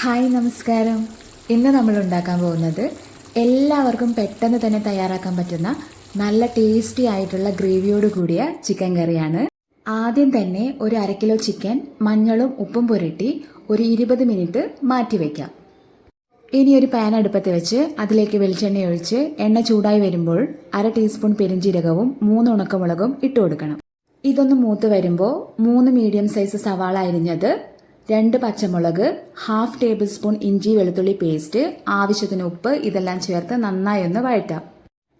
Hi നമസ്കാരം. ഇന്ന് നമ്മൾ ഉണ്ടാക്കാൻ പോകുന്നത് എല്ലാവർക്കും പെട്ടെന്ന് തന്നെ തയ്യാറാക്കാൻ പറ്റുന്ന നല്ല ടേസ്റ്റി ആയിട്ടുള്ള ഗ്രേവിയോട് കൂടിയ ചിക്കൻ കറിയാണ്. ആദ്യം തന്നെ ഒരു 1/2 കിലോ ചിക്കൻ മഞ്ഞളും ഉപ്പും പുരട്ടി ഒരു 20 മിനിറ്റ് മാറ്റി വയ്ക്കാം. ഇനി ഒരു പാൻ അടുപ്പത്ത് വെച്ച് അതിലേക്ക് വെളിച്ചെണ്ണ ഒഴിച്ച് എണ്ണ ചൂടായി വരുമ്പോൾ 1/2 ടീസ്പൂൺ പെരിഞ്ജീരകവും 3 ഉണക്കമുളകും ഇട്ട് കൊടുക്കണം. ഇതൊന്ന് മൂത്ത് വരുമ്പോൾ 3 മീഡിയം സൈസ് സവാള അരിഞ്ഞത്, 2 പച്ചമുളക്, 1/2 ടേബിൾ സ്പൂൺ ഇഞ്ചി വെളുത്തുള്ളി പേസ്റ്റ്, ആവശ്യത്തിന് ഉപ്പ് ഇതെല്ലാം ചേർത്ത് നന്നായി ഒന്ന് വഴറ്റാം.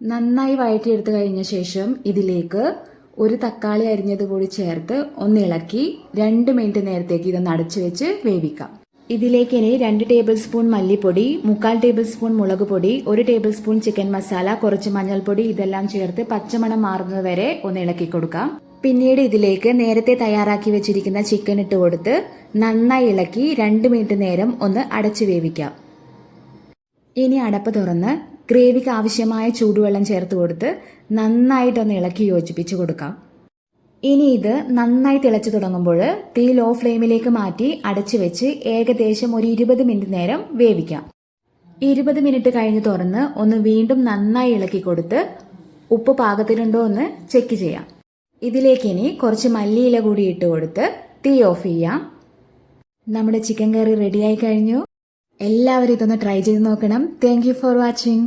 നന്നായി വഴറ്റിയെടുത്ത് കഴിഞ്ഞ ശേഷം ഇതിലേക്ക് ഒരു തക്കാളി അരിഞ്ഞത് കൂടി ചേർത്ത് ഒന്ന് ഇളക്കി 2 മിനിറ്റ് നേരത്തേക്ക് ഇതൊന്ന് അടച്ചു വെച്ച് വേവിക്കാം. ഇതിലേക്ക് ഇനി 2 ടേബിൾ സ്പൂൺ മല്ലിപ്പൊടി, 3/4 ടേബിൾ സ്പൂൺ മുളക് പൊടി, 1 ടേബിൾ സ്പൂൺ ചിക്കൻ മസാല, കുറച്ച് മഞ്ഞൾപ്പൊടി ഇതെല്ലാം ചേർത്ത് പച്ചമണം മാറുന്നത് വരെ ഒന്ന് ഇളക്കി കൊടുക്കാം. പിന്നീട് ഇതിലേക്ക് നേരത്തെ തയ്യാറാക്കി വെച്ചിരിക്കുന്ന ചിക്കൻ ഇട്ട് കൊടുത്ത് നന്നായി ഇളക്കി 2 മിനിറ്റ് നേരം ഒന്ന് അടച്ചു വേവിക്കാം. ഇനി അടപ്പ് തുറന്ന് ഗ്രേവിക്ക് ആവശ്യമായ ചൂടുവെള്ളം ചേർത്ത് കൊടുത്ത് നന്നായിട്ടൊന്ന് ഇളക്കി യോജിപ്പിച്ച് കൊടുക്കാം. ഇനി ഇത് നന്നായി തിളച്ചു തുടങ്ങുമ്പോൾ തീ ലോ ഫ്ലെയിമിലേക്ക് മാറ്റി അടച്ചു വെച്ച് ഏകദേശം ഒരു 20 മിനിറ്റ് നേരം വേവിക്കാം. 20 മിനിറ്റ് കഴിഞ്ഞ് തുറന്ന് ഒന്ന് വീണ്ടും നന്നായി ഇളക്കി കൊടുത്ത് ഉപ്പ് പാകത്തിലുണ്ടോ എന്ന് ചെക്ക് ചെയ്യാം. ഇതിലേക്ക് ഇനി കുറച്ച് മല്ലിയില കൂടി ഇട്ട് കൊടുത്ത് തീ ഓഫ് ചെയ്യാം. നമ്മുടെ ചിക്കൻ കറി റെഡിയായി കഴിഞ്ഞു. എല്ലാവരും ഇതൊന്ന് ട്രൈ ചെയ്ത് നോക്കണം. Thank you for watching.